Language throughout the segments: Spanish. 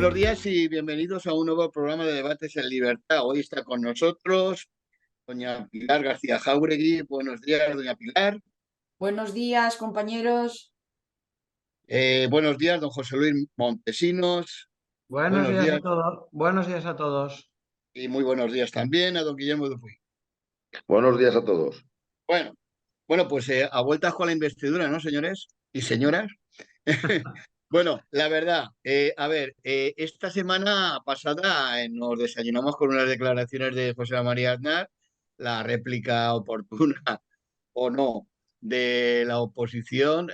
Buenos días y bienvenidos a un nuevo programa de Debates en Libertad. Hoy está con nosotros doña Pilar García Jáuregui. Buenos días, doña Pilar. Buenos días, compañeros. Buenos días, don José Luis Montesinos. Buenos Buenos días días a todos. Buenos días a todos. y muy buenos días también a don Guillermo Dupuy. Buenos días a todos. Bueno, pues a vueltas con la investidura, ¿no, señores y señoras? Bueno, la verdad, a ver, esta semana pasada nos desayunamos con unas declaraciones de José María Aznar, la réplica oportuna o no de la oposición,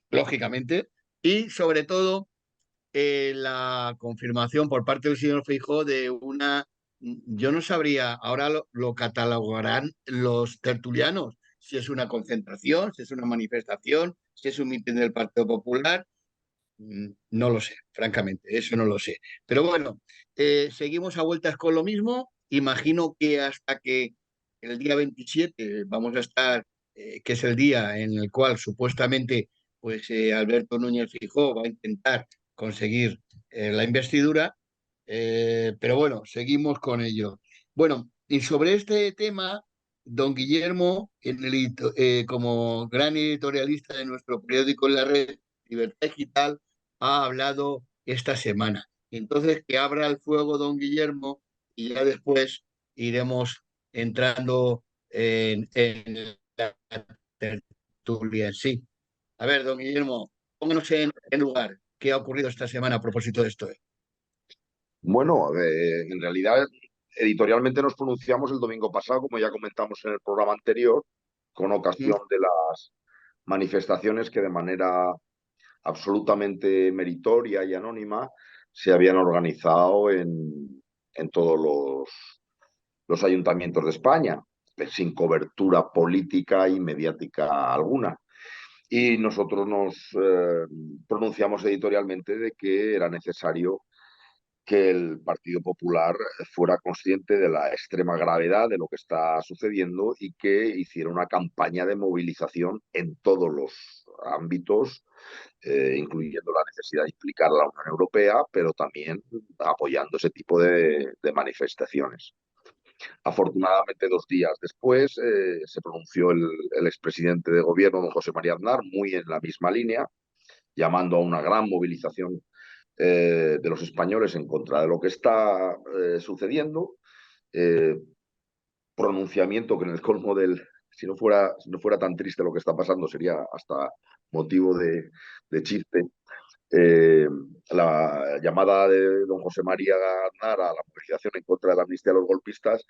lógicamente, y sobre todo la confirmación por parte del señor Feijóo de una, yo no sabría, ahora lo catalogarán los tertulianos, si es una concentración, si es una manifestación, si es un mitin del Partido Popular. No lo sé, francamente, eso no lo sé. Pero bueno, seguimos a vueltas con lo mismo. Imagino que hasta que el día 27 vamos a estar, que es el día en el cual supuestamente pues Alberto Núñez Feijóo va a intentar conseguir la investidura, pero bueno, seguimos con ello. Bueno, y sobre este tema, don Guillermo, como gran editorialista de nuestro periódico en la red, Libertad Digital, ha hablado esta semana. Entonces, que abra el fuego don Guillermo y ya después iremos entrando en la tertulia en sí. A ver, don Guillermo, pónganos en lugar. ¿Qué ha ocurrido esta semana a propósito de esto? Bueno, en realidad, editorialmente nos pronunciamos el domingo pasado, como ya comentamos en el programa anterior, con ocasión de las manifestaciones que de manera absolutamente meritoria y anónima se habían organizado en todos los ayuntamientos de España, sin cobertura política y mediática alguna. Y nosotros nos pronunciamos editorialmente de que era necesario que el Partido Popular fuera consciente de la extrema gravedad de lo que está sucediendo y que hiciera una campaña de movilización en todos los ámbitos, incluyendo la necesidad de implicar a la Unión Europea, pero también apoyando ese tipo de manifestaciones. Afortunadamente, 2 días después, se pronunció el expresidente de gobierno, don José María Aznar, muy en la misma línea, llamando a una gran movilización de los españoles en contra de lo que está sucediendo. Eh, Pronunciamiento que en el colmo si no fuera tan triste lo que está pasando, sería hasta motivo de chiste. Eh, la llamada de don José María Aznar a la movilización en contra de la amnistía a los golpistas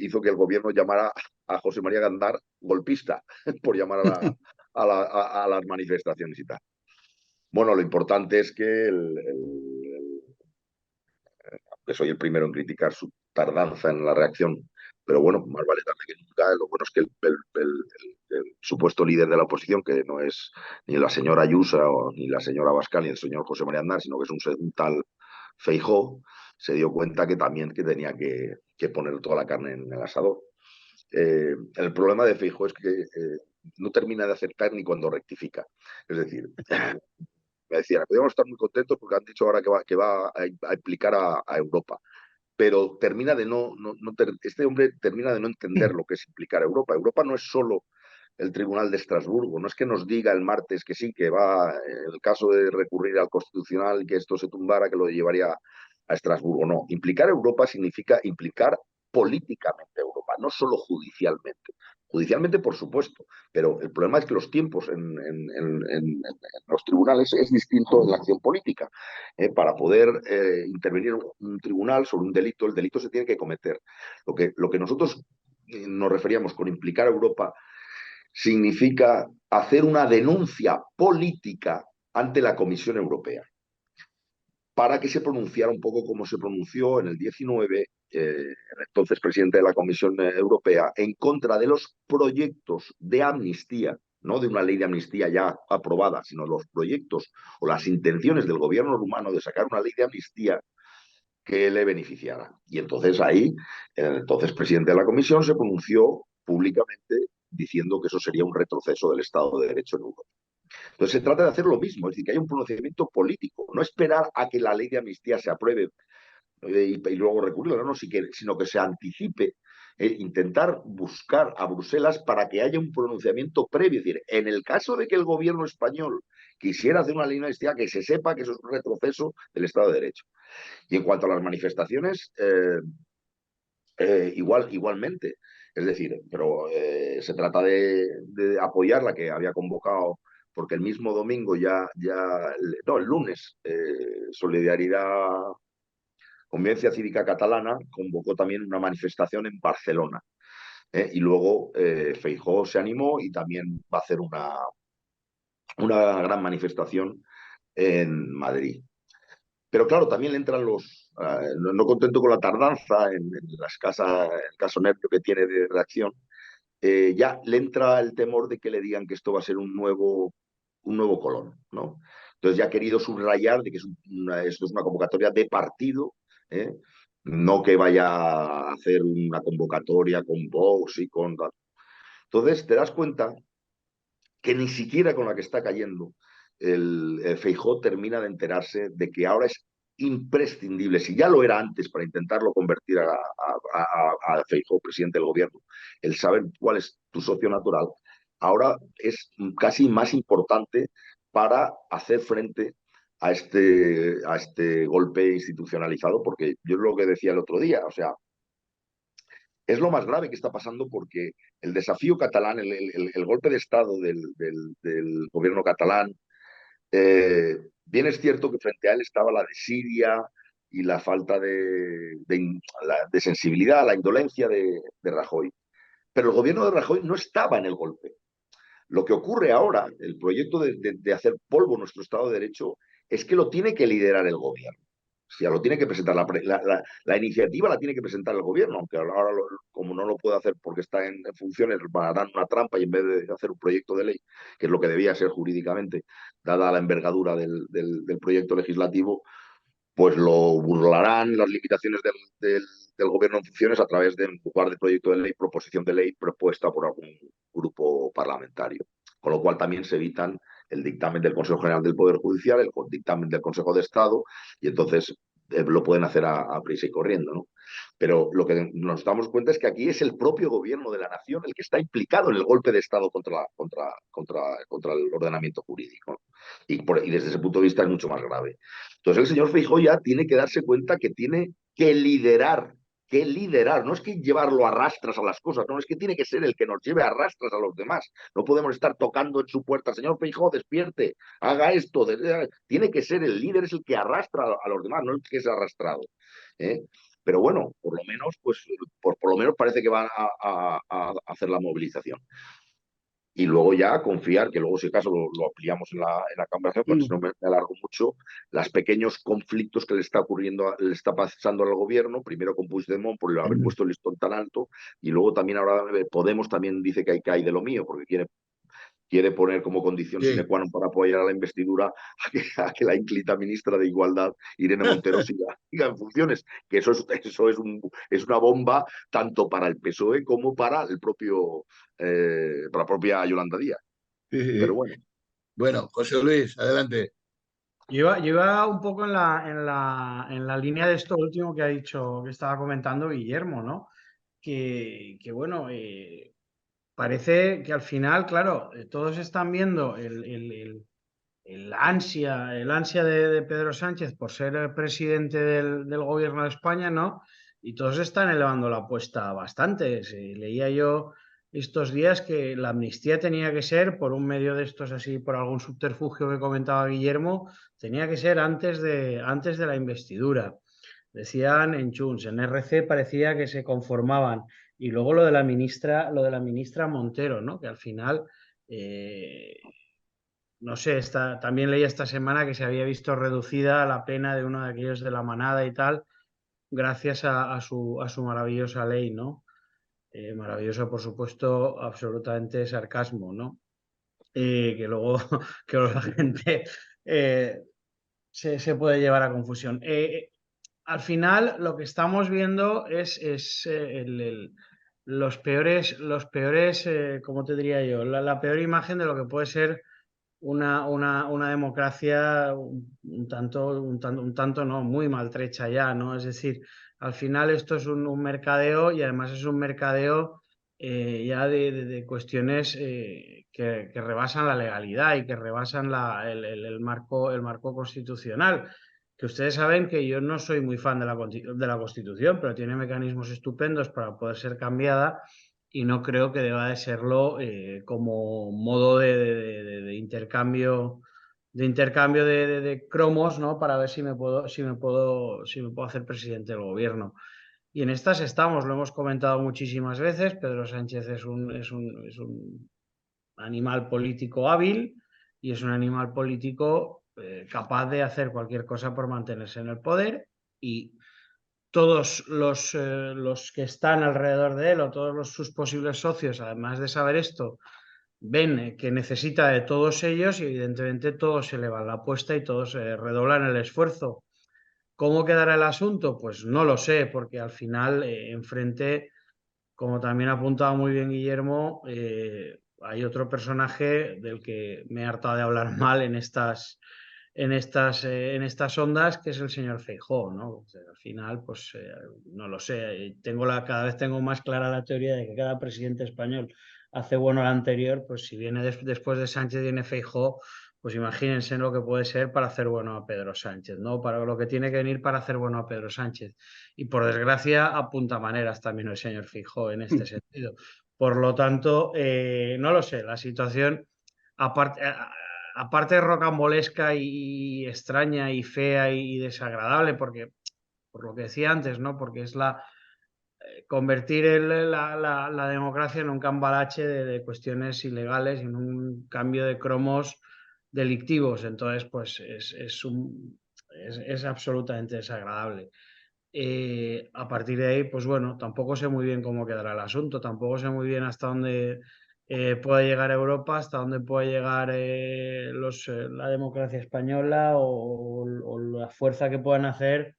hizo que el gobierno llamara a José María Aznar golpista por llamar a las manifestaciones y tal. Bueno, lo importante es que que soy el primero en criticar su tardanza en la reacción, pero bueno, más vale tarde que nunca. Lo bueno es que el supuesto líder de la oposición, que no es ni la señora Ayuso ni la señora Abascal ni el señor José María Aznar, sino que es un tal Feijóo, se dio cuenta que también que tenía que poner toda la carne en el asador. El problema de Feijóo es que no termina de aceptar ni cuando rectifica. Es decir, me decían, podríamos estar muy contentos porque han dicho ahora que va a implicar a Europa, pero termina de este hombre termina de no entender lo que es implicar a Europa. Europa no es solo el Tribunal de Estrasburgo, no es que nos diga el martes que sí, que va, en el caso de recurrir al Constitucional, que esto se tumbara, que lo llevaría a Estrasburgo. No, implicar a Europa significa implicar políticamente a Europa, no solo judicialmente. Judicialmente, por supuesto, pero el problema es que los tiempos en los tribunales es distinto en la acción política. Para poder intervenir un tribunal sobre un delito, el delito se tiene que cometer. Lo que nosotros nos referíamos con implicar a Europa significa hacer una denuncia política ante la Comisión Europea para que se pronunciara un poco como se pronunció en el 19, el entonces presidente de la Comisión Europea, en contra de los proyectos de amnistía, no de una ley de amnistía ya aprobada, sino los proyectos o las intenciones del gobierno rumano de sacar una ley de amnistía que le beneficiara. Y entonces ahí, el entonces presidente de la Comisión se pronunció públicamente diciendo que eso sería un retroceso del Estado de Derecho en Europa. Entonces se trata de hacer lo mismo, es decir, que haya un pronunciamiento político, no esperar a que la ley de amnistía se apruebe y luego recurrirla, no, sino que se anticipe, intentar buscar a Bruselas para que haya un pronunciamiento previo. Es decir, en el caso de que el gobierno español quisiera hacer una ley de amnistía, que se sepa que eso es un retroceso del Estado de Derecho. Y en cuanto a las manifestaciones, igualmente. Es decir, pero se trata de apoyar la que había convocado, porque el mismo domingo no, el lunes, Solidaridad, Convivencia Cívica Catalana convocó también una manifestación en Barcelona. Y luego Feijóo se animó y también va a hacer una gran manifestación en Madrid. Pero claro, también le entran no contento con la tardanza en el caso nervio que tiene de reacción, ya le entra el temor de que le digan que esto va a ser un nuevo Colón, ¿no? Entonces ya ha querido subrayar de que esto es una convocatoria de partido, ¿eh? No que vaya a hacer una convocatoria con Vox y con... Entonces te das cuenta que ni siquiera con la que está cayendo el Feijóo termina de enterarse de que ahora es imprescindible, si ya lo era antes para intentarlo convertir a Feijóo presidente del gobierno, el saber cuál es tu socio natural, ahora es casi más importante para hacer frente a este golpe institucionalizado, porque yo es lo que decía el otro día, o sea, es lo más grave que está pasando porque el desafío catalán, el golpe de Estado del gobierno catalán, bien es cierto que frente a él estaba la desidia y la falta de sensibilidad, la indolencia de Rajoy. Pero el gobierno de Rajoy no estaba en el golpe. Lo que ocurre ahora, el proyecto de hacer polvo nuestro Estado de Derecho, es que lo tiene que liderar el gobierno. O sea, lo tiene que presentar, la iniciativa la tiene que presentar el gobierno, aunque ahora, como no lo puede hacer porque está en funciones, harán una trampa y en vez de hacer un proyecto de ley, que es lo que debía ser jurídicamente, dada la envergadura del proyecto legislativo, pues lo burlarán las limitaciones del gobierno en funciones a través de empujar de proyecto de ley, proposición de ley propuesta por algún grupo parlamentario. Con lo cual también se evitan el dictamen del Consejo General del Poder Judicial, el dictamen del Consejo de Estado, y entonces lo pueden hacer a prisa y corriendo, ¿no? Pero lo que nos damos cuenta es que aquí es el propio gobierno de la nación el que está implicado en el golpe de Estado contra el ordenamiento jurídico, ¿no? Y desde ese punto de vista es mucho más grave. Entonces el señor Feijóo ya tiene que darse cuenta que tiene que liderar, no es que llevarlo a rastras a las cosas, no, es que tiene que ser el que nos lleve a rastras a los demás. No podemos estar tocando en su puerta, señor Feijóo, despierte, haga esto. Tiene que ser el líder, es el que arrastra a los demás, no el que es arrastrado. ¿Eh? Pero bueno, por lo menos, pues, por lo menos parece que van a hacer la movilización. Y luego ya confiar, que luego si acaso lo ampliamos en la conversación, porque si no me alargo mucho, los pequeños conflictos que le está ocurriendo, le está pasando al gobierno, primero con Puigdemont por haber puesto el listón tan alto, y luego también ahora Podemos también dice que hay de lo mío, porque quiere poner como condición Sí. sine qua non para apoyar a la investidura a que la ínclita ministra de Igualdad, Irene Montero, siga en funciones. Que eso es una bomba tanto para el PSOE como para para la propia Yolanda Díaz. Sí, sí, Pero sí. bueno. Bueno, José Luis, adelante. Yo iba un poco en la línea de esto último que ha dicho, que estaba comentando Guillermo, ¿no? Que bueno, parece que al final, claro, todos están viendo el ansia de Pedro Sánchez por ser el presidente del gobierno de España, ¿no? Y todos están elevando la apuesta bastante. Leía yo estos días que la amnistía tenía que ser por un medio de estos así, por algún subterfugio que comentaba Guillermo, tenía que ser antes de la investidura. Decían en Junts, en RC parecía que se conformaban. Y luego lo de la ministra Montero, ¿no? Que al final no sé, también leí esta semana que se había visto reducida la pena de uno de aquellos de la manada y tal, gracias a su maravillosa ley, ¿no? Maravilloso, por supuesto, absolutamente sarcasmo, ¿no? Que luego la gente eh, se puede llevar a confusión. Al final, lo que estamos viendo es los peores, ¿cómo te diría yo? La peor imagen de lo que puede ser una democracia un tanto no, muy maltrecha ya, ¿no? Es decir, al final esto es un mercadeo y además es un mercadeo ya de cuestiones que rebasan la legalidad y que rebasan el marco constitucional. Que ustedes saben que yo no soy muy fan de la Constitución, pero tiene mecanismos estupendos para poder ser cambiada y no creo que deba de serlo como modo de intercambio de cromos, ¿no? Para ver si me puedo hacer presidente del gobierno. Y en estas estamos, lo hemos comentado muchísimas veces. Pedro Sánchez es un animal político hábil y es un animal político capaz de hacer cualquier cosa por mantenerse en el poder, y todos los que están alrededor de él o todos sus posibles socios, además de saber esto, ven que necesita de todos ellos y evidentemente todos se elevan la apuesta y todos redoblan el esfuerzo. ¿Cómo quedará el asunto? Pues no lo sé, porque al final enfrente, como también ha apuntado muy bien Guillermo, hay otro personaje del que me he hartado de hablar mal en estas ondas, que es el señor Feijóo, ¿no? O sea, al final, pues no lo sé. Cada vez tengo más clara la teoría de que cada presidente español hace bueno al anterior. Pues si viene después de Sánchez viene Feijóo, pues imagínense lo que puede ser para hacer bueno a Pedro Sánchez, ¿no? Para lo que tiene que venir para hacer bueno a Pedro Sánchez. Y por desgracia apunta maneras también el señor Feijóo en este sentido. Por lo tanto, no lo sé, la situación, aparte de rocambolesca y extraña y fea y desagradable, porque, por lo que decía antes, ¿no? Porque es convertir la democracia en un cambalache de cuestiones ilegales y en un cambio de cromos delictivos. Entonces, pues es absolutamente desagradable. A partir de ahí, pues bueno, tampoco sé muy bien cómo quedará el asunto, tampoco sé muy bien hasta dónde puede llegar Europa, hasta dónde puede llegar la democracia española o la fuerza que puedan hacer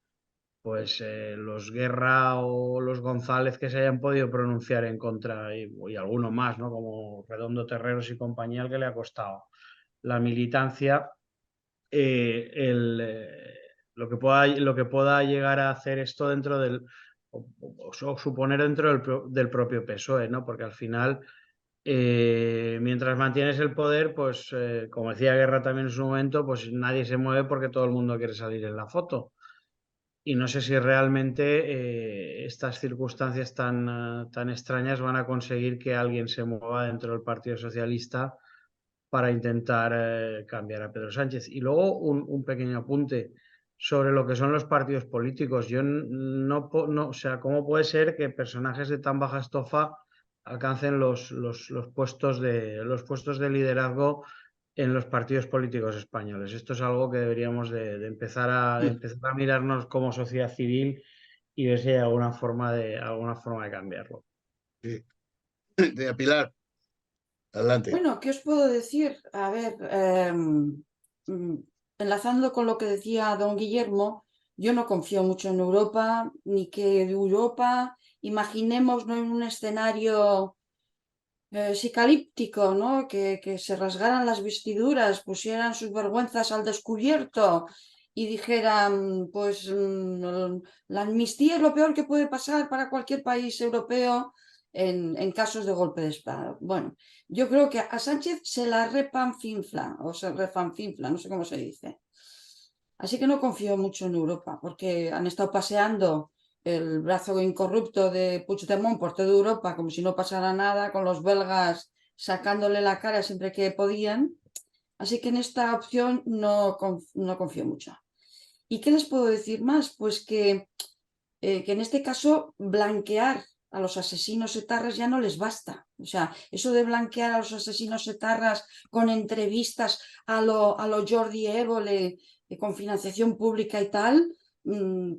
pues los Guerra o los González que se hayan podido pronunciar en contra, y alguno más, ¿no? Como Redondo Terreros y compañía, al que le ha costado la militancia lo que pueda llegar a hacer esto dentro o suponer dentro del propio PSOE, ¿no? Porque al final, mientras mantienes el poder, pues como decía Guerra también en su momento, pues nadie se mueve porque todo el mundo quiere salir en la foto. Y no sé si realmente estas circunstancias tan extrañas van a conseguir que alguien se mueva dentro del Partido Socialista para intentar cambiar a Pedro Sánchez. Y luego un pequeño apunte sobre lo que son los partidos políticos. Yo o sea, ¿cómo puede ser que personajes de tan baja estofa alcancen los puestos de liderazgo en los partidos políticos españoles? Esto es algo que deberíamos de empezar a mirarnos como sociedad civil y ver si hay alguna forma de cambiarlo. Sí. Pilar, adelante. Bueno, ¿qué os puedo decir? A ver, enlazando con lo que decía don Guillermo, yo no confío mucho en Europa, ni que de Europa, imaginémonos en un escenario psicalíptico, ¿no? Que se rasgaran las vestiduras, pusieran sus vergüenzas al descubierto y dijeran, pues la amnistía es lo peor que puede pasar para cualquier país europeo en casos de golpe de Estado. Bueno, yo creo que a Sánchez se la repanfinfla, o se refanfinfla, no sé cómo se dice. Así que no confío mucho en Europa, porque han estado paseando el brazo incorrupto de Puigdemont por toda Europa como si no pasara nada, con los belgas sacándole la cara siempre que podían. Así que en esta opción no confío mucho. ¿Y qué les puedo decir más? Pues que en este caso blanquear a los asesinos etarras ya no les basta. O sea, eso de blanquear a los asesinos etarras con entrevistas a lo Jordi Évole, con financiación pública y tal,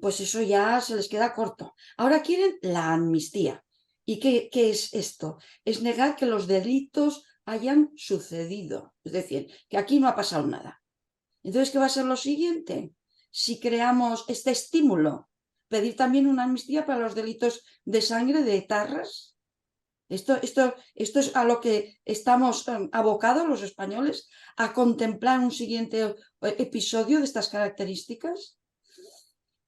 pues eso ya se les queda corto. Ahora quieren la amnistía. ¿Y qué es esto? Es negar que los delitos hayan sucedido. Es decir, que aquí no ha pasado nada. Entonces, ¿qué va a ser lo siguiente? Si creamos este estímulo, pedir también una amnistía para los delitos de sangre de etarras. Esto es a lo que estamos abocados los españoles, a contemplar un siguiente episodio de estas características.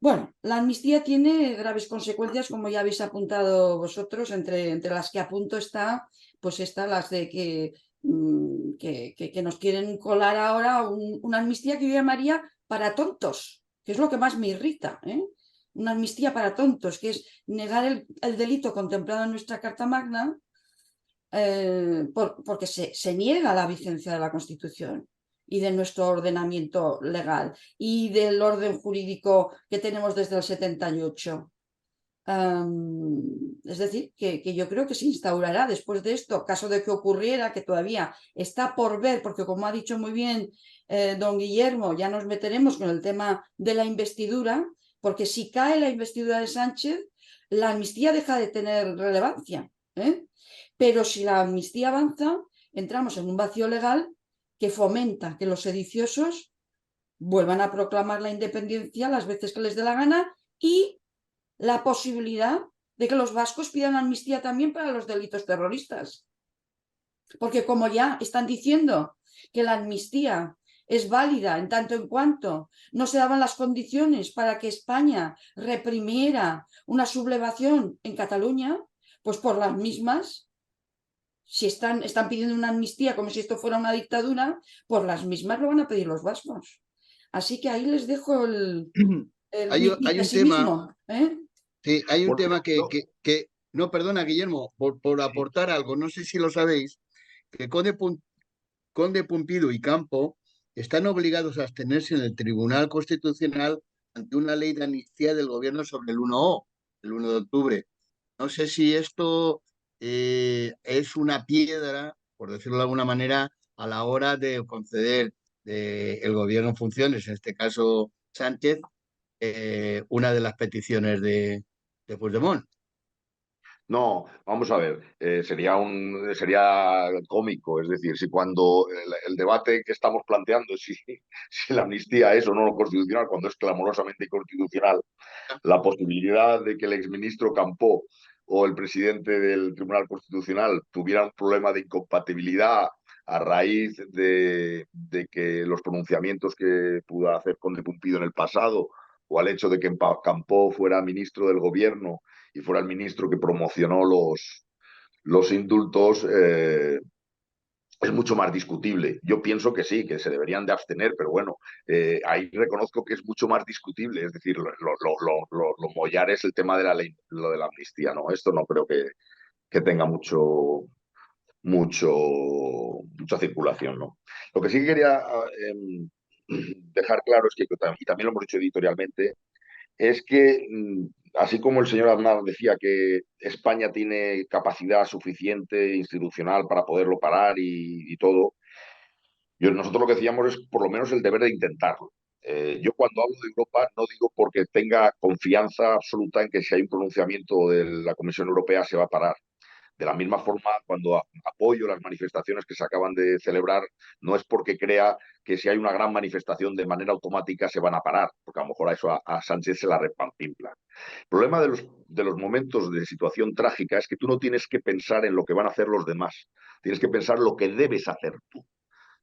Bueno, la amnistía tiene graves consecuencias, como ya habéis apuntado vosotros, entre las que apunto está, pues están las de que nos quieren colar ahora una amnistía que yo llamaría para tontos, que es lo que más me irrita, ¿eh? Una amnistía para tontos, que es negar el delito contemplado en nuestra Carta Magna, porque se niega la vigencia de la Constitución y de nuestro ordenamiento legal y del orden jurídico que tenemos desde el 78. Es decir, que yo creo que se instaurará después de esto, caso de que ocurriera, que todavía está por ver, porque como ha dicho muy bien don Guillermo, ya nos meteremos con el tema de la investidura, porque si cae la investidura de Sánchez, la amnistía deja de tener relevancia, ¿eh? Pero si la amnistía avanza, entramos en un vacío legal que fomenta que los sediciosos vuelvan a proclamar la independencia las veces que les dé la gana y la posibilidad de que los vascos pidan amnistía también para los delitos terroristas. Porque como ya están diciendo que la amnistía es válida en tanto en cuanto no se daban las condiciones para que España reprimiera una sublevación en Cataluña, pues por las mismas, si están pidiendo una amnistía como si esto fuera una dictadura, por las mismas lo van a pedir los vascos. Así que ahí les dejo mi Hay un tema, pesimismo, ¿eh? sí, hay un Por tema cierto, no, perdona, Guillermo, por sí. aportar algo, no sé si lo sabéis, que Conde Pumpido y Campo están obligados a abstenerse en el Tribunal Constitucional ante una ley de amnistía del gobierno sobre el 1O, el 1 de octubre. No sé si esto es una piedra, por decirlo de alguna manera, a la hora de conceder el gobierno en funciones, en este caso Sánchez, una de las peticiones de Puigdemont. No, vamos a ver, sería cómico, es decir, si cuando el debate que estamos planteando es si la amnistía es o no constitucional, cuando es clamorosamente inconstitucional, la posibilidad de que el exministro Campó o el presidente del Tribunal Constitucional tuvieran un problema de incompatibilidad a raíz de que los pronunciamientos que pudo hacer Conde Pumpido en el pasado o al hecho de que Campó fuera ministro del gobierno y fuera el ministro que promocionó los indultos, es mucho más discutible. Yo pienso que sí, que se deberían de abstener, pero bueno, ahí reconozco que es mucho más discutible. Es decir, lo mollar es el tema de la ley, lo de la amnistía, ¿no? Esto no creo que tenga mucha circulación, ¿no? Lo que sí quería dejar claro es que, y también lo hemos dicho editorialmente, es que, así como el señor Aznar decía que España tiene capacidad suficiente institucional para poderlo parar y todo, nosotros lo que decíamos es por lo menos el deber de intentarlo. Yo cuando hablo de Europa no digo porque tenga confianza absoluta en que si hay un pronunciamiento de la Comisión Europea se va a parar. De la misma forma, cuando apoyo las manifestaciones que se acaban de celebrar, no es porque crea que si hay una gran manifestación de manera automática se van a parar, porque a lo mejor a eso a Sánchez se la repampinfla. El problema de los momentos de situación trágica es que tú no tienes que pensar en lo que van a hacer los demás, tienes que pensar lo que debes hacer tú.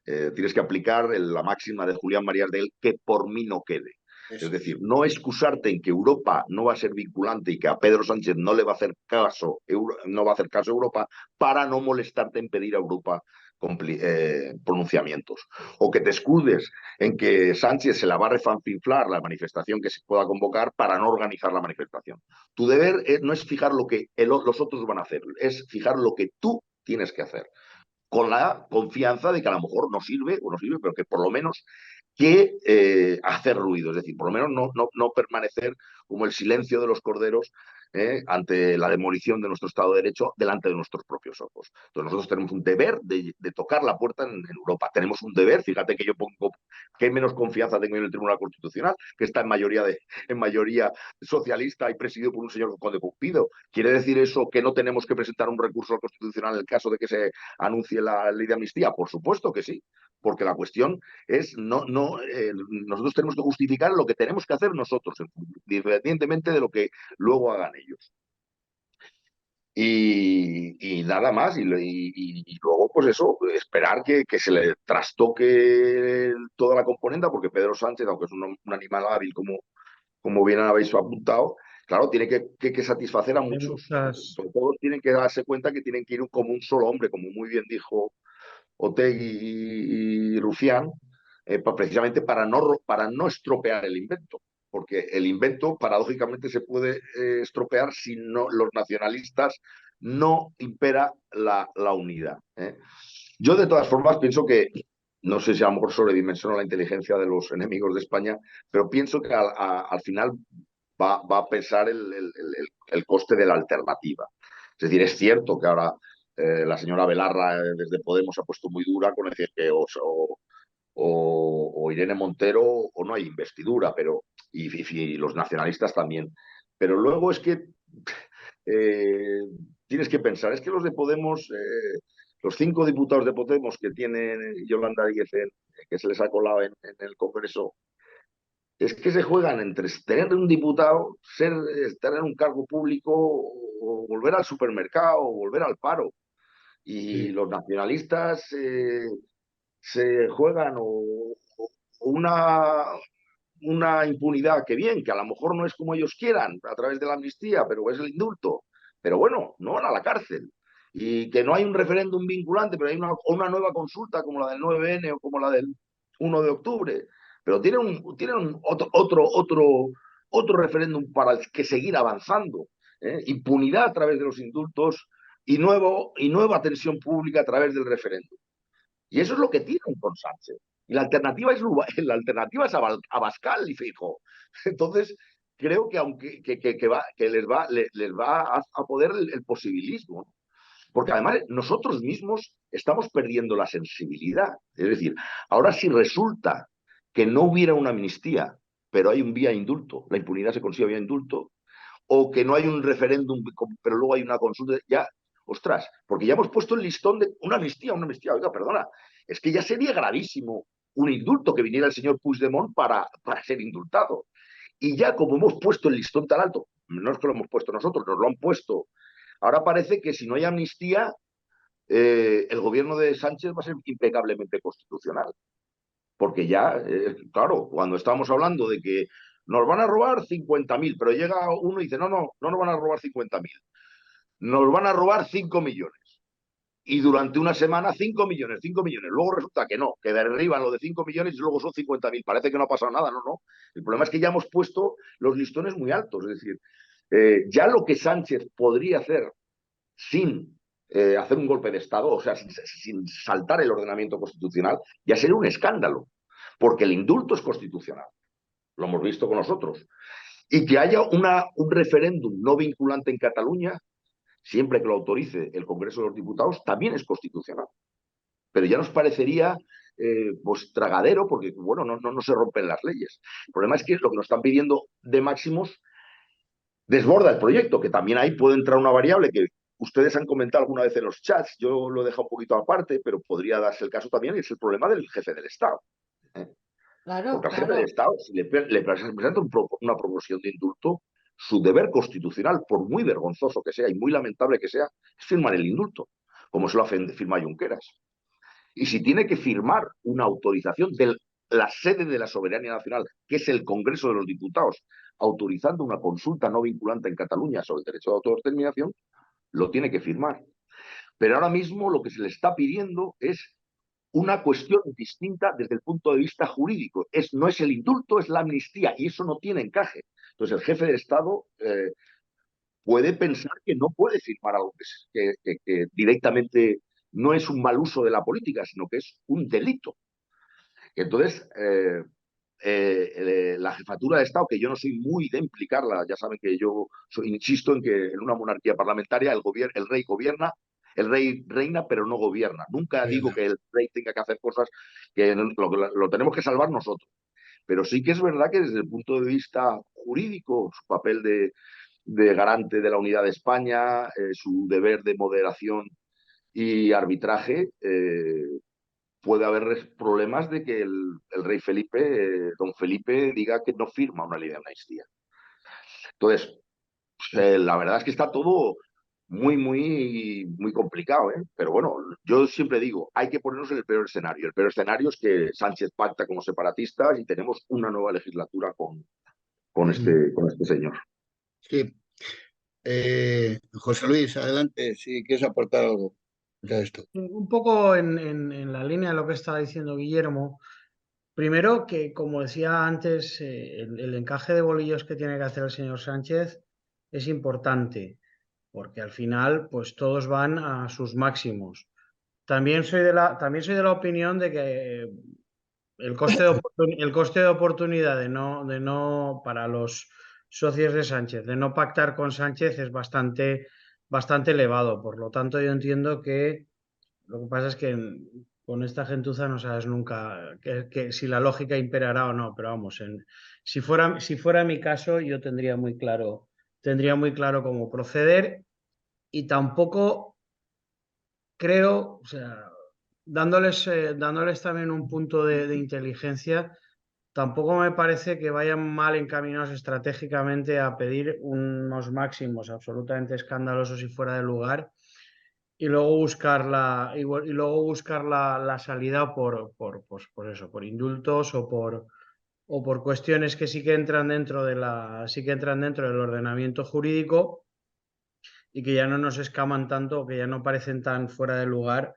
Tienes que aplicar la máxima de Julián María de él, que por mí no quede. Es Eso es. decir, no excusarte en que Europa no va a ser vinculante y que a Pedro Sánchez no le va a hacer caso, no va a hacer caso Europa, para no molestarte en pedir a Europa pronunciamientos. O que te escudes en que Sánchez se la va a refanfinflar la manifestación que se pueda convocar para no organizar la manifestación. Tu deber no es fijar lo que los otros van a hacer, es fijar lo que tú tienes que hacer, con la confianza de que a lo mejor no sirve o no sirve, pero que por lo menos que hacer ruido, es decir, por lo menos no permanecer como el silencio de los corderos ante la demolición de nuestro Estado de Derecho delante de nuestros propios ojos. Entonces nosotros tenemos un deber de tocar la puerta en Europa, tenemos un deber, fíjate que yo pongo, qué menos confianza tengo en el Tribunal Constitucional, que está en mayoría socialista y presidido por un señor Conde Pumpido. ¿Quiere decir eso que no tenemos que presentar un recurso al Constitucional en el caso de que se anuncie la ley de amnistía? Por supuesto que sí, porque la cuestión es nosotros tenemos que justificar lo que tenemos que hacer nosotros, independientemente de lo que luego hagan ellos. Y nada más, y luego pues eso, esperar que se le trastoque toda la componenda, porque Pedro Sánchez, aunque es un animal hábil como bien habéis apuntado, claro, tiene que satisfacer a Hay muchos. muchas. Sobre todo tienen que darse cuenta que tienen que ir como un solo hombre, como muy bien dijo Otegi y Rufián, precisamente para no estropear el invento. Porque el invento, paradójicamente, se puede estropear si no, los nacionalistas no impera la unidad. Yo, de todas formas, pienso que, no sé si a lo mejor sobredimensiono la inteligencia de los enemigos de España, pero pienso que al final va a pesar el coste de la alternativa. Es decir, es cierto que ahora la señora Belarra desde Podemos se ha puesto muy dura con decir que o Irene Montero o no hay investidura, pero y los nacionalistas también. Pero luego es que eh, tienes que pensar, es que los de Podemos, los 5 diputados de Podemos que tiene Yolanda Díez, que se les ha colado en el Congreso, es que se juegan entre tener un diputado, tener un cargo público o volver al supermercado o volver al paro. Y Sí. los nacionalistas se juegan o una impunidad que bien, que a lo mejor no es como ellos quieran a través de la amnistía, pero es el indulto. Pero bueno, no van a la cárcel. Y que no hay un referéndum vinculante, pero hay una nueva consulta como la del 9N o como la del 1 de octubre. Pero tienen otro referéndum para el que seguir avanzando. Impunidad a través de los indultos y nueva tensión pública a través del referéndum. Y eso es lo que tienen con Sánchez. Y la alternativa es Abascal y Fijo. Entonces, creo que aunque que les va a poder el posibilismo, ¿no? Porque además nosotros mismos estamos perdiendo la sensibilidad. Es decir, ahora si resulta que no hubiera una amnistía, pero hay un vía indulto, la impunidad se consigue vía indulto, o que no hay un referéndum, pero luego hay una consulta, ya, ostras, porque ya hemos puesto el listón de una amnistía, oiga, perdona, es que ya sería gravísimo un indulto que viniera el señor Puigdemont para ser indultado. Y ya como hemos puesto el listón tan alto, no es que lo hemos puesto nosotros, nos lo han puesto, ahora parece que si no hay amnistía, el gobierno de Sánchez va a ser impecablemente constitucional. Porque ya, claro, cuando estamos hablando de que nos van a robar 50.000, pero llega uno y dice, no nos van a robar 50.000, nos van a robar 5 millones. Y durante una semana 5 millones, 5 millones. Luego resulta que no, que derriban lo de 5 millones y luego son 50.000. Parece que no ha pasado nada, no. El problema es que ya hemos puesto los listones muy altos. Es decir, ya lo que Sánchez podría hacer sin hacer un golpe de Estado, o sea, sin saltar el ordenamiento constitucional, ya sería un escándalo, porque el indulto es constitucional, lo hemos visto con nosotros. Y que haya un referéndum no vinculante en Cataluña, siempre que lo autorice el Congreso de los Diputados, también es constitucional. Pero ya nos parecería pues tragadero, porque bueno, no se rompen las leyes. El problema es que lo que nos están pidiendo de máximos desborda el proyecto, que también ahí puede entrar una variable que ustedes han comentado alguna vez en los chats, yo lo he dejado un poquito aparte, pero podría darse el caso también, y es el problema del jefe del Estado. ¿eh? Claro, Porque al jefe del claro. Estado, si le presenta una proposición de indulto, su deber constitucional, por muy vergonzoso que sea y muy lamentable que sea, es firmar el indulto, como se lo firma Junqueras. Y si tiene que firmar una autorización de la sede de la soberanía nacional, que es el Congreso de los Diputados, autorizando una consulta no vinculante en Cataluña sobre el derecho de autodeterminación, lo tiene que firmar. Pero ahora mismo lo que se le está pidiendo es una cuestión distinta desde el punto de vista jurídico. No es el indulto, es la amnistía, y eso no tiene encaje. Entonces el jefe de Estado puede pensar que no puede firmar algo que directamente no es un mal uso de la política, sino que es un delito. Entonces, la jefatura de Estado, que yo no soy muy de implicarla, ya saben que yo insisto en que en una monarquía parlamentaria el rey gobierna, el rey reina, pero no gobierna. Nunca digo que el rey tenga que hacer cosas que lo tenemos que salvar nosotros. Pero sí que es verdad que desde el punto de vista jurídico, su papel de garante de la unidad de España, su deber de moderación y arbitraje, puede haber problemas de que el rey Felipe, don Felipe, diga que no firma una ley de amnistía. Entonces, la verdad es que está todo muy complicado, ¿eh? Pero bueno, yo siempre digo, hay que ponernos en el peor escenario. El peor escenario es que Sánchez pacta con los separatistas y tenemos una nueva legislatura con este señor. Sí. José Luis, adelante, si quieres aportar algo de esto. Un poco en la línea de lo que estaba diciendo Guillermo. Primero que, como decía antes, el encaje de bolillos que tiene que hacer el señor Sánchez es importante, porque al final, pues todos van a sus máximos. También soy de la opinión de que el coste de oportunidad para los socios de Sánchez, de no pactar con Sánchez es bastante elevado. Por lo tanto, yo entiendo que lo que pasa es que con esta gentuza no sabes nunca si la lógica imperará o no, pero vamos, si fuera mi caso, yo tendría muy claro cómo proceder y tampoco creo, o sea, dándoles también un punto de inteligencia, tampoco me parece que vayan mal encaminados estratégicamente a pedir unos máximos absolutamente escandalosos y fuera de lugar y luego buscar la salida pues, por eso, por indultos o por cuestiones que sí que entran sí que entran dentro del ordenamiento jurídico y que ya no nos escaman tanto o que ya no parecen tan fuera de lugar,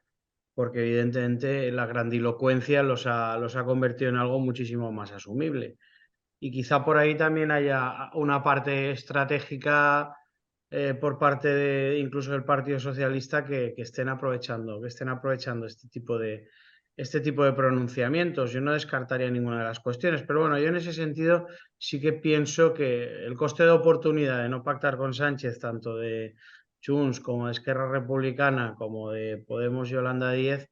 porque evidentemente la grandilocuencia los ha convertido en algo muchísimo más asumible. Y quizá por ahí también haya una parte estratégica por parte incluso del Partido Socialista que estén aprovechando este tipo de pronunciamientos. Yo no descartaría ninguna de las cuestiones, pero bueno, yo en ese sentido sí que pienso que el coste de oportunidad de no pactar con Sánchez, tanto de Junts como de Esquerra Republicana, como de Podemos Yolanda Díez,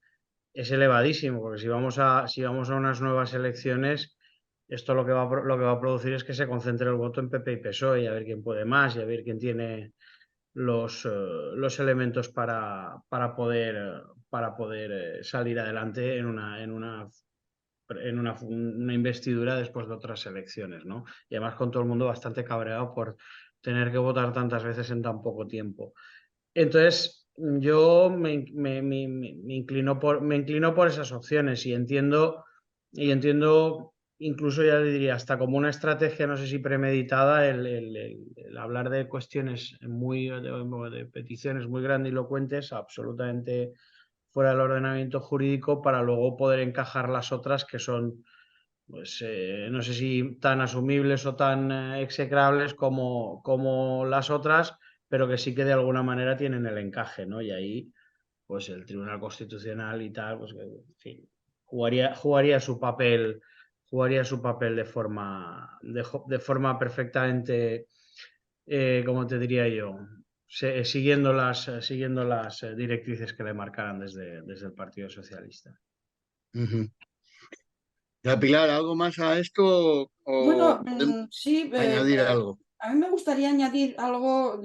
es elevadísimo, porque si vamos a unas nuevas elecciones, esto lo que va a producir es que se concentre el voto en PP y PSOE y a ver quién puede más y a ver quién tiene los elementos para poder salir adelante una investidura después de otras elecciones, ¿no? Y además con todo el mundo bastante cabreado por tener que votar tantas veces en tan poco tiempo. Entonces, yo me inclino por esas opciones y entiendo, incluso ya diría, hasta como una estrategia, no sé si premeditada, el hablar de cuestiones de peticiones muy grandilocuentes, absolutamente fuera del ordenamiento jurídico, para luego poder encajar las otras que son, pues, no sé si tan asumibles o tan execrables como las otras, pero que sí que de alguna manera tienen el encaje, ¿no? Y ahí, pues el Tribunal Constitucional y tal, pues, en fin, jugaría su papel de forma perfectamente, como te diría yo, siguiendo las directrices que le marcaran desde el Partido Socialista. Uh-huh. Pilar, ¿algo más a esto o Bueno, podemos sí, añadir algo? a mí me gustaría añadir algo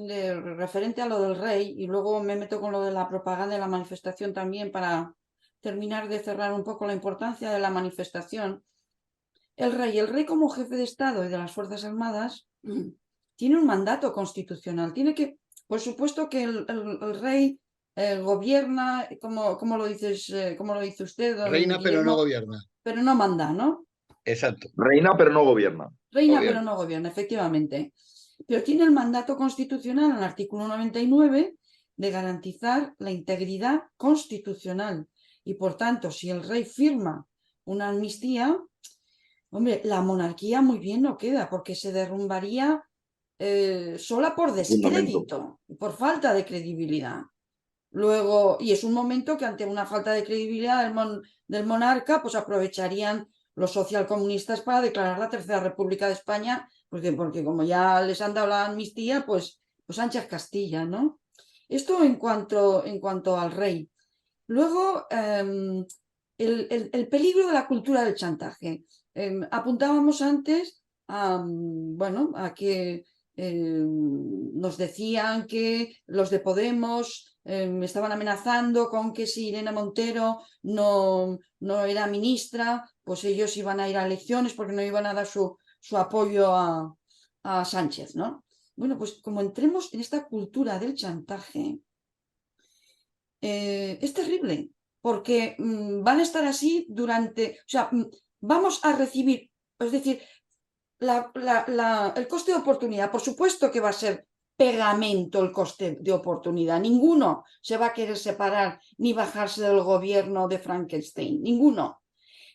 referente a lo del rey y luego me meto con lo de la propaganda y la manifestación también para terminar de cerrar un poco la importancia de la manifestación. El rey como jefe de Estado y de las Fuerzas Armadas tiene un mandato constitucional. Por supuesto que el rey gobierna, como lo dice usted, don Reina pero no Guillermo, gobierna. pero no manda, ¿no? Exacto. Reina, pero no gobierna. Reina pero no gobierna, efectivamente. Pero tiene el mandato constitucional en el artículo 99 de garantizar la integridad constitucional. Y por tanto, si el rey firma una amnistía, hombre, la monarquía muy bien no queda, porque se derrumbaría sola por descrédito, por falta de credibilidad. Luego, y es un momento que ante una falta de credibilidad del monarca, pues aprovecharían los socialcomunistas para declarar la Tercera República de España, porque como ya les han dado la amnistía, pues Sánchez Castilla, ¿no? Esto en cuanto al rey. Luego, el peligro de la cultura del chantaje. Apuntábamos antes a que nos decían que los de Podemos me estaban amenazando con que si Irene Montero no era ministra, pues ellos iban a ir a elecciones porque no iban a dar su apoyo a Sánchez, ¿no? Bueno, pues como entremos en esta cultura del chantaje, es terrible, porque van a estar así durante, o sea, vamos a recibir, es decir, el coste de oportunidad, por supuesto que va a ser pegamento el coste de oportunidad. Ninguno se va a querer separar ni bajarse del gobierno de Frankenstein, ninguno.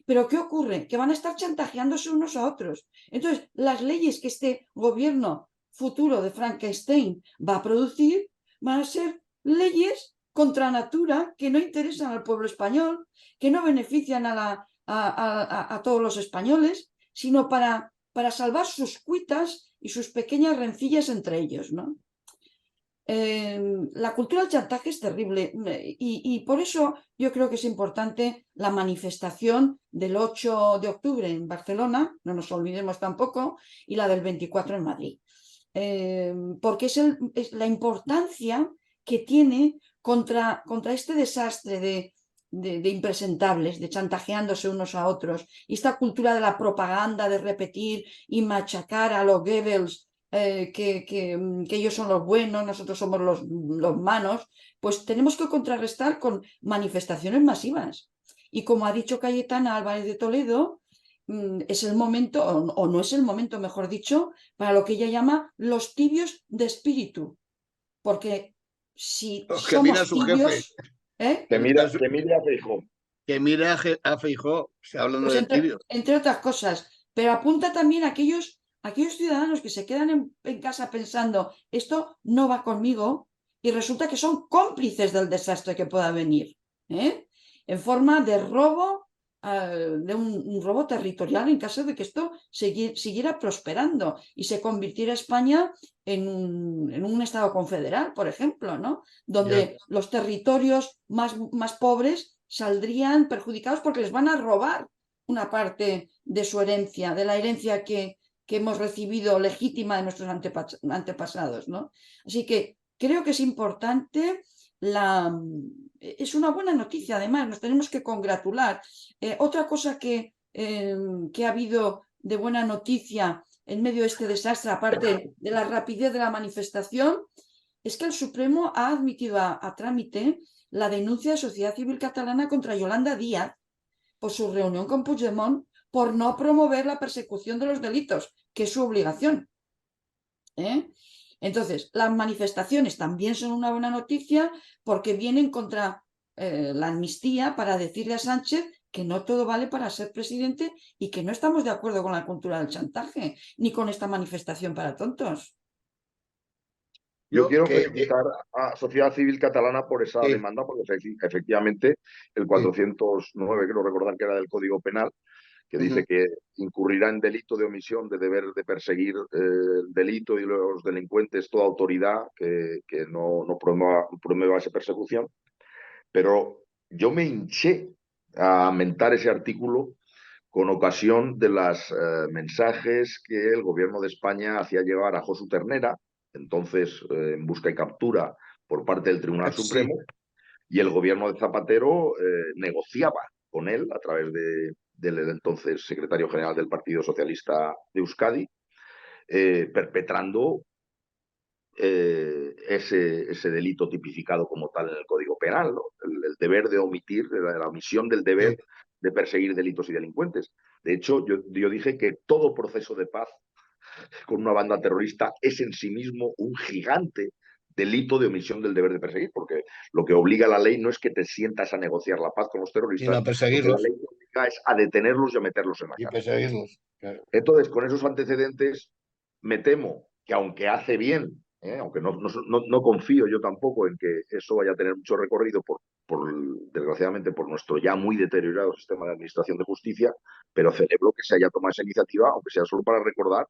Pero ¿qué ocurre? Que van a estar chantajeándose unos a otros. Entonces, las leyes que este gobierno futuro de Frankenstein va a producir van a ser leyes contra natura que no interesan al pueblo español, que no benefician a todos los españoles, sino para salvar sus cuitas y sus pequeñas rencillas entre ellos, ¿no? La cultura del chantaje es terrible y por eso yo creo que es importante la manifestación del 8 de octubre en Barcelona, no nos olvidemos tampoco, y la del 24 en Madrid. Porque es la importancia que tiene contra este desastre de impresentables, de chantajeándose unos a otros, y esta cultura de la propaganda, de repetir y machacar a los Goebbels, que ellos son los buenos, nosotros somos los malos, pues tenemos que contrarrestar con manifestaciones masivas. Y como ha dicho Cayetana Álvarez de Toledo, es el momento, o no es el momento, mejor dicho, para lo que ella llama los tibios de espíritu. Porque si Que mira a somos su jefe, tibios, ¿eh? Que mira a Feijóo. que mira a Feijóo, hablando Pues de tibio. entre otras cosas, pero apunta también a aquellos ciudadanos que se quedan en casa pensando, esto no va conmigo, y resulta que son cómplices del desastre que pueda venir, ¿eh? En forma de robo, de un robo territorial en caso de que esto siguiera prosperando y se convirtiera España en un estado confederal, por ejemplo, ¿no? Donde los territorios más pobres saldrían perjudicados porque les van a robar una parte de su herencia, de la herencia que hemos recibido legítima de nuestros antepasados, ¿no? Así que creo que es importante, es una buena noticia, además, nos tenemos que congratular. Otra cosa que ha habido de buena noticia en medio de este desastre, aparte de la rapidez de la manifestación, es que el Supremo ha admitido a trámite la denuncia de Sociedad Civil Catalana contra Yolanda Díaz por su reunión con Puigdemont por no promover la persecución de los delitos, que es su obligación. Entonces, las manifestaciones también son una buena noticia porque vienen contra la amnistía para decirle a Sánchez que no todo vale para ser presidente y que no estamos de acuerdo con la cultura del chantaje ni con esta manifestación para tontos. Yo quiero felicitar a Sociedad Civil Catalana por esa demanda, porque efectivamente el 409, quiero recordar que era del Código Penal, que dice que incurrirá en delito de omisión de deber de perseguir el delito y los delincuentes toda autoridad que no promueva esa persecución. Pero yo me hinché a mentar ese artículo con ocasión de los mensajes que el gobierno de España hacía llegar a Josu Ternera, entonces en busca y captura por parte del Tribunal Supremo, y el gobierno de Zapatero negociaba con él a través del entonces secretario general del Partido Socialista de Euskadi, perpetrando ese delito tipificado como tal en el Código Penal, ¿no? El deber de omitir, la omisión del deber de perseguir delitos y delincuentes. De hecho, yo dije que todo proceso de paz con una banda terrorista es en sí mismo un gigante delito de omisión del deber de perseguir, porque lo que obliga a la ley no es que te sientas a negociar la paz con los terroristas, a perseguirlos. lo que la ley obliga es a detenerlos y a meterlos en la cárcel. Perseguirlos. Claro. Entonces, con esos antecedentes, me temo que aunque hace bien, aunque no confío yo tampoco en que eso vaya a tener mucho recorrido desgraciadamente por nuestro ya muy deteriorado sistema de administración de justicia, pero celebro que se haya tomado esa iniciativa, aunque sea solo para recordar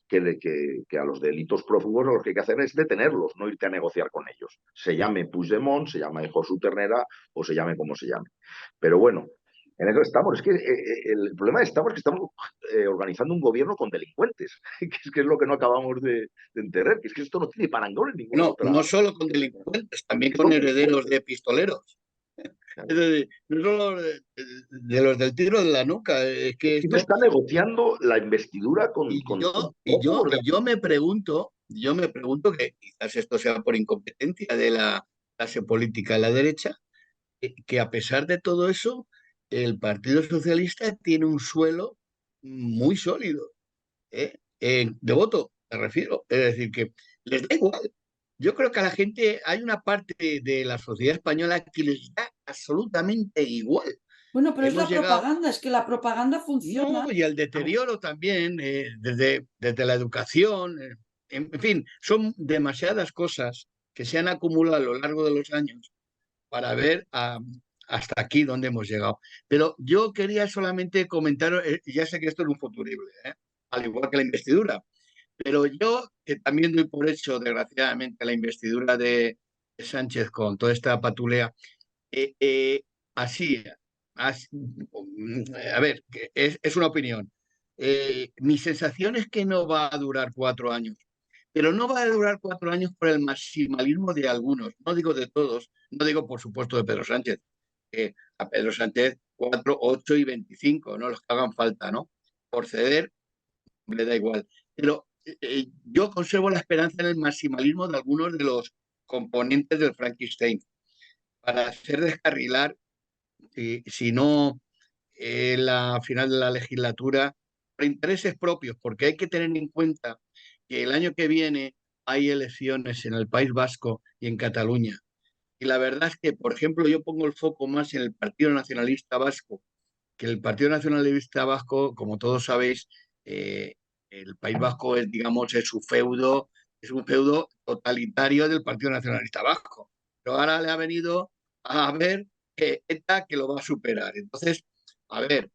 que a los delitos prófugos lo que hay que hacer es detenerlos, no irte a negociar con ellos. Se llame Puigdemont, se llame Josu Ternera o se llame como se llame. Pero bueno, en eso estamos. Es que el problema es que estamos organizando un gobierno con delincuentes, que es lo que no acabamos de entender, que es que esto no tiene parangón en ninguna otra. No solo con delincuentes, también con herederos de pistoleros. Es decir, no solo de los del tiro de la nuca. Es que esto está negociando la investidura con yo me pregunto yo me pregunto que quizás esto sea por incompetencia de la clase política de la derecha, que a pesar de todo eso, el Partido Socialista tiene un suelo muy sólido, de voto, me refiero. Es decir, que les da igual. Yo creo que a la gente, hay una parte de la sociedad española que les da absolutamente igual. Bueno, pero es Hemos la llegado, propaganda, es que la propaganda funciona. no, y el deterioro también, desde la educación, en fin, son demasiadas cosas que se han acumulado a lo largo de los años para ver hasta aquí donde hemos llegado. Pero yo quería solamente comentar, ya sé que esto es un futurible, al igual que la investidura, pero yo que también doy por hecho, desgraciadamente, la investidura de Sánchez con toda esta patulea, eh, eh, así, a ver, que es una opinión. Mi sensación es que no va a durar 4 años, pero no va a durar 4 años por el maximalismo de algunos, no digo de todos, no digo por supuesto de Pedro Sánchez, a Pedro Sánchez 4, 8 y 25, no los que hagan falta, ¿no? Por ceder, le da igual. Pero yo conservo la esperanza en el maximalismo de algunos de los componentes del Frankenstein para hacer descarrilar, si no la final de la legislatura, por intereses propios, porque hay que tener en cuenta que el año que viene hay elecciones en el País Vasco y en Cataluña. Y la verdad es que, por ejemplo, yo pongo el foco más en el Partido Nacionalista Vasco, que el Partido Nacionalista Vasco, como todos sabéis, el País Vasco es, digamos, es un feudo totalitario del Partido Nacionalista Vasco. Pero ahora le ha venido a ver que ETA que lo va a superar. Entonces, a ver,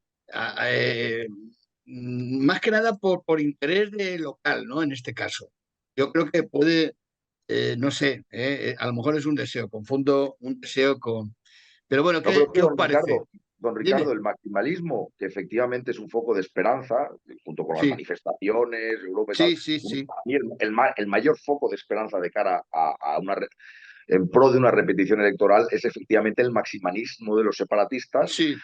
más que nada por interés de local, ¿no? En este caso. Yo creo que puede, no sé, a lo mejor es un deseo, confundo un deseo con... Pero bueno, No, pero ¿qué que os parece? don Ricardo, Dime. el maximalismo, que efectivamente es un foco de esperanza, junto con las Sí, manifestaciones, Europa y tal, sí, sí, sí, para mí el mayor foco de esperanza de cara a una, en pro de una repetición electoral es efectivamente el maximalismo de los separatistas, sí.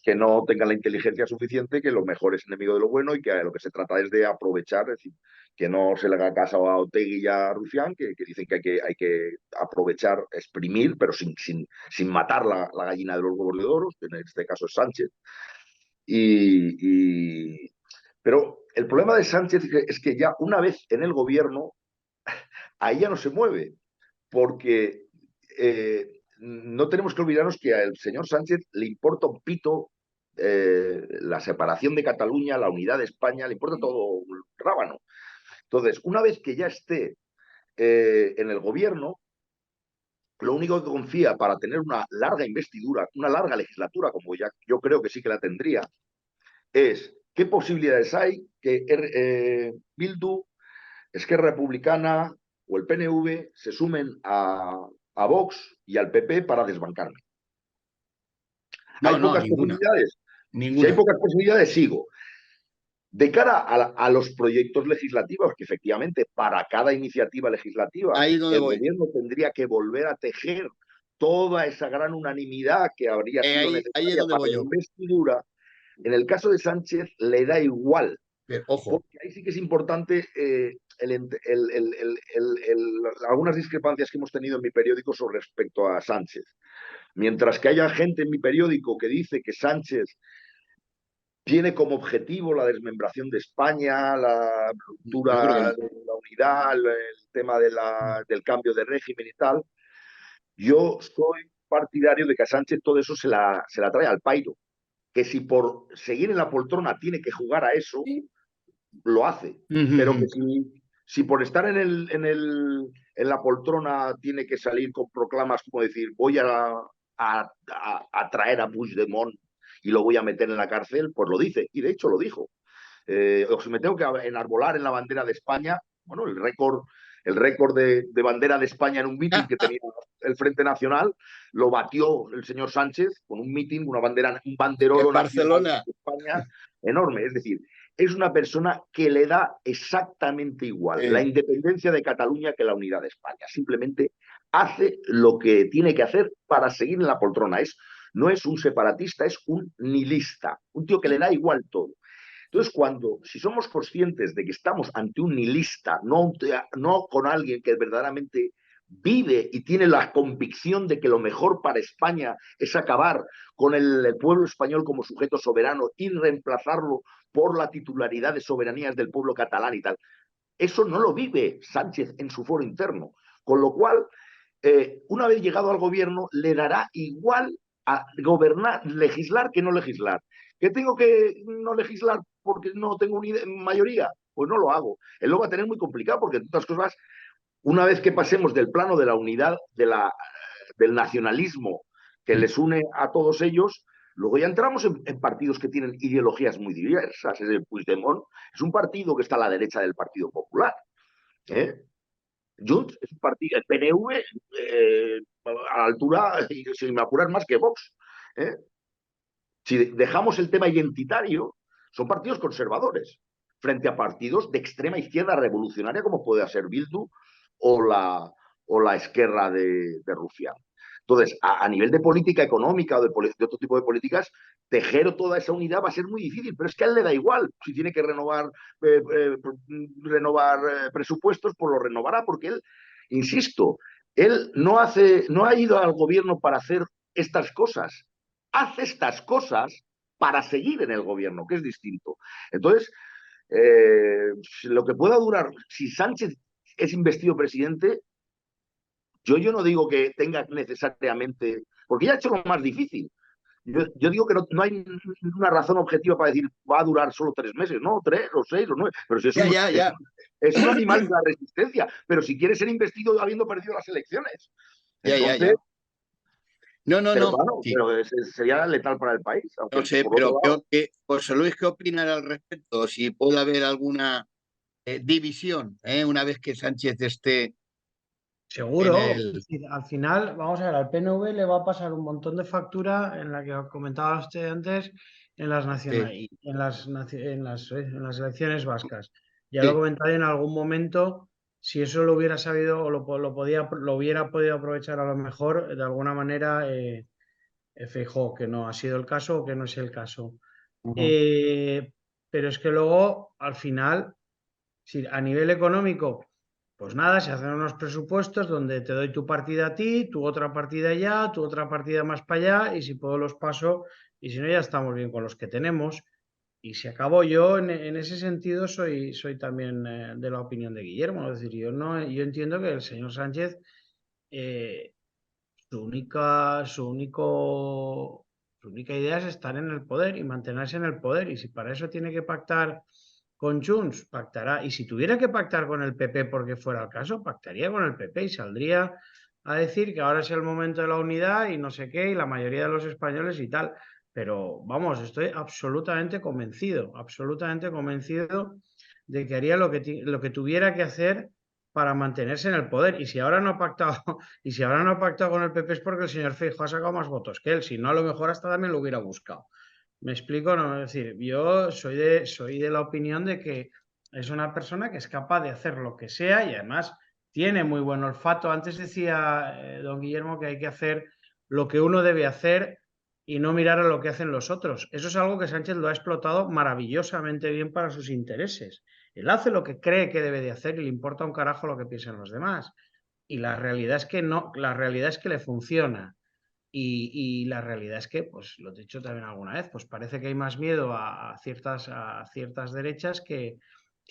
que no tengan la inteligencia suficiente, que lo mejor es enemigo de lo bueno y que lo que se trata es de aprovechar, es decir, que no se le haga caso a Otegi y a Rufián, que dicen que hay que aprovechar, exprimir, pero sin matar la gallina de los huevos de oro, que en este caso es Sánchez. Pero el problema de Sánchez es que ya una vez en el gobierno, ahí ya no se mueve, porque no tenemos que olvidarnos que al señor Sánchez le importa un pito la separación de Cataluña, la unidad de España, le importa todo un rábano. Entonces, una vez que ya esté en el gobierno, lo único que confía para tener una larga investidura, una larga legislatura, como ya yo creo que sí que la tendría, es qué posibilidades hay que Bildu, Esquerra Republicana o el PNV se sumen a Vox y al PP para desbancarme. No, Hay no, pocas ninguna, posibilidades. Si hay ninguna. pocas posibilidades, sigo. De cara a los proyectos legislativos, que efectivamente para cada iniciativa legislativa Ahí es donde el voy. gobierno tendría que volver a tejer toda esa gran unanimidad que habría sido Ahí es necesaria donde para voy la yo. investidura, en el caso de Sánchez le da igual, Pero, ojo, porque ahí sí que es importante algunas discrepancias que hemos tenido en mi periódico sobre respecto a Sánchez. Mientras que haya gente en mi periódico que dice que Sánchez tiene como objetivo la desmembración de España, la yo creo que ruptura no. de la unidad, el tema del cambio de régimen y tal, yo soy partidario de que a Sánchez todo eso se la trae al pairo. Que si por seguir en la poltrona tiene que jugar a eso, Sí. lo hace. Pero que si por estar en la poltrona tiene que salir con proclamas como decir, voy a traer a Puigdemont y lo voy a meter en la cárcel, pues lo dice. Y de hecho lo dijo. O si me tengo que enarbolar en la bandera de España, bueno, el récord de bandera de España en un mitin que tenía el Frente Nacional lo batió el señor Sánchez con un mitin, una bandera, un En banderolo nacional Barcelona. de España enorme. Es decir, es una persona que le da exactamente igual la Eh, independencia de Cataluña que la unidad de España. Simplemente hace lo que tiene que hacer para seguir en la poltrona. No es un separatista, es un nihilista, un tío que le da igual todo. Entonces, si somos conscientes de que estamos ante un nihilista, no con alguien que verdaderamente vive y tiene la convicción de que lo mejor para España es acabar con el pueblo español como sujeto soberano y reemplazarlo por la titularidad de soberanías del pueblo catalán y tal. Eso no lo vive Sánchez en su foro interno. Con lo cual, una vez llegado al gobierno, le dará igual a gobernar, legislar que no legislar. ¿Que tengo que no legislar porque no tengo mayoría? Pues no lo hago. Él lo va a tener muy complicado porque, entre otras cosas, una vez que pasemos del plano de la unidad, del nacionalismo que les une a todos ellos, luego ya entramos en partidos que tienen ideologías muy diversas. El Puigdemont es un partido que está a la derecha del Partido Popular. Junts es un partido, el PNV, a la altura, sin me apurar, más que Vox. Si dejamos el tema identitario, son partidos conservadores frente a partidos de extrema izquierda revolucionaria como puede ser Bildu o la Esquerra de Rufián. Entonces, a nivel de política económica o de otro tipo de políticas, tejer toda esa unidad va a ser muy difícil, pero es que a él le da igual. Si tiene que renovar presupuestos, pues lo renovará, porque él, insisto, él no ha ido al gobierno para hacer estas cosas. Hace estas cosas para seguir en el gobierno, que es distinto. Entonces, lo que pueda durar, si Sánchez es investido presidente, yo no digo que tenga necesariamente, porque ya ha hecho lo más difícil. Yo digo que no hay una razón objetiva para decir va a durar solo 3 meses, no, 3 o 6 o 9, pero si es un animal de la resistencia, pero si quiere ser investido habiendo perdido las elecciones. Entonces, No. Bueno, Sí. pero sería letal para el país. Aunque No sé, pero creo que José Luis, ¿qué opinará al respecto? Si puede haber alguna división, una vez que Sánchez esté en Seguro, el... al final, vamos a ver, al PNV le va a pasar un montón de factura en la que comentaba usted antes, en las Sí, en las elecciones vascas. Ya lo sí. comentaré en algún momento, si eso lo hubiera sabido o lo hubiera podido aprovechar a lo mejor de alguna manera Feijóo, que no ha sido el caso o que no es el caso. Ujú. Eh, pero es que luego, al final, si a nivel económico, pues nada, se hacen unos presupuestos donde te doy tu partida a ti, tu otra partida allá, tu otra partida más para allá, y si puedo los paso, y si no, ya estamos bien con los que tenemos. Y se acabó. Yo en ese sentido soy también de la opinión de Guillermo. Es decir, yo entiendo que el señor Sánchez, eh, su única idea es estar en el poder y mantenerse en el poder. Y si para eso tiene que pactar con Junts, pactará. Y si tuviera que pactar con el PP porque fuera el caso, pactaría con el PP y saldría a decir que ahora es el momento de la unidad y no sé qué, y la mayoría de los españoles y tal. Pero vamos, estoy absolutamente convencido de que haría lo que tuviera que hacer para mantenerse en el poder. Y si ahora no ha pactado, y si ahora no ha pactado con el PP es porque el señor Feijóo ha sacado más votos que él. Si no, a lo mejor hasta también lo hubiera buscado. ¿Me explico? No, es decir, yo soy de la opinión de que es una persona que es capaz de hacer lo que sea y además tiene muy buen olfato. Antes decía don Guillermo que hay que hacer lo que uno debe hacer y no mirar a lo que hacen los otros. Eso es algo que Sánchez lo ha explotado maravillosamente bien para sus intereses. Él hace lo que cree que debe de hacer y le importa un carajo lo que piensen los demás. Y la realidad es que no, la realidad es que le funciona. Y la realidad es que, pues lo he dicho también alguna vez, pues parece que hay más miedo a ciertas derechas que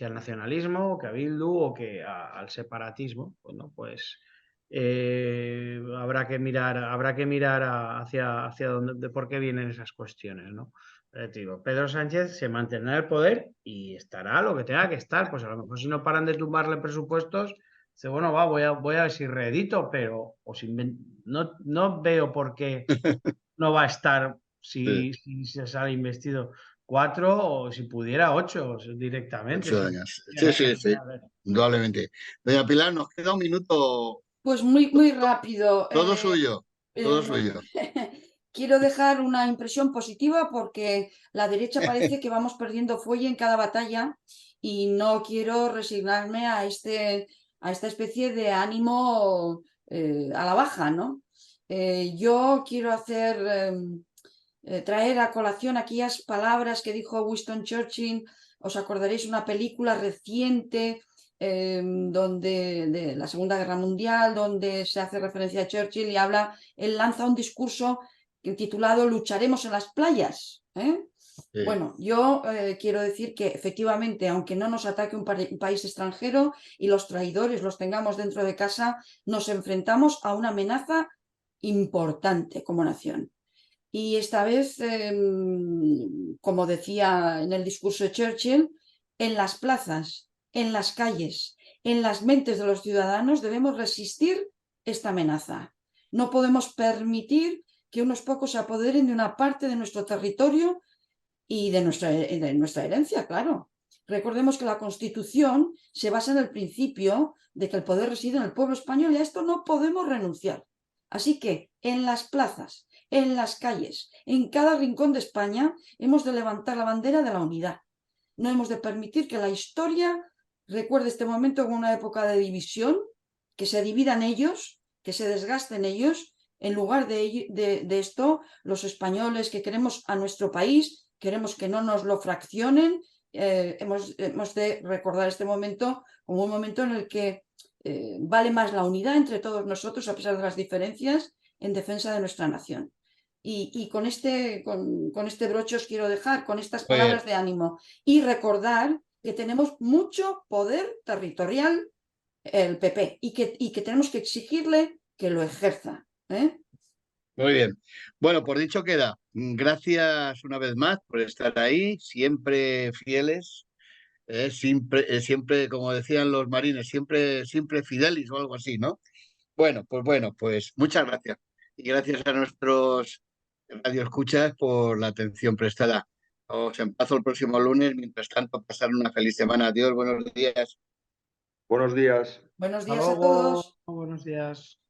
al nacionalismo, o que a Bildu o que al separatismo. Bueno, pues habrá que mirar hacia dónde, de por qué vienen esas cuestiones, ¿no? Te digo, Pedro Sánchez se mantendrá en el poder y estará lo que tenga que estar. Pues a lo mejor si no paran de tumbarle presupuestos, dice, bueno, voy a ver si reedito, pero no veo por qué no va a estar Sí, si se sale investido 4 o si pudiera 8 directamente. 8 años. Sí, A ver. indudablemente. Doña Pilar, nos queda un minuto. Pues muy rápido. Todo suyo, todo Eh, suyo. quiero dejar una impresión positiva porque la derecha parece que vamos perdiendo fuelle en cada batalla y no quiero resignarme a esta especie de ánimo a la baja, ¿no? Yo quiero hacer traer a colación aquellas palabras que dijo Winston Churchill. Os acordaréis una película reciente de la Segunda Guerra Mundial, donde se hace referencia a Churchill y él lanza un discurso titulado Lucharemos en las playas. Sí. Bueno, yo quiero decir que efectivamente, aunque no nos ataque un país extranjero y los traidores los tengamos dentro de casa, nos enfrentamos a una amenaza importante como nación. Y esta vez, como decía en el discurso de Churchill, en las plazas, en las calles, en las mentes de los ciudadanos debemos resistir esta amenaza. No podemos permitir que unos pocos se apoderen de una parte de nuestro territorio y de nuestra herencia, claro. Recordemos que la Constitución se basa en el principio de que el poder reside en el pueblo español y a esto no podemos renunciar. Así que en las plazas, en las calles, en cada rincón de España, hemos de levantar la bandera de la unidad. No hemos de permitir que la historia recuerde este momento como una época de división, que se dividan ellos, que se desgasten ellos. En lugar de esto, los españoles que queremos a nuestro país, queremos que no nos lo fraccionen, hemos de recordar este momento como un momento en el que vale más la unidad entre todos nosotros, a pesar de las diferencias, en defensa de nuestra nación. Y con este broche os quiero dejar, con estas palabras de ánimo, y recordar que tenemos mucho poder territorial el PP y que tenemos que exigirle que lo ejerza. Muy bien. Bueno, por dicho queda. Gracias una vez más por estar ahí, siempre fieles, siempre, como decían los marines, siempre fidelis o algo así, ¿no? Bueno, pues muchas gracias. Y gracias a nuestros radioescuchas por la atención prestada. Os emplazo el próximo lunes. Mientras tanto, pasar una feliz semana. Adiós, buenos días. Buenos días. Buenos Hasta días a luego, todos. buenos días.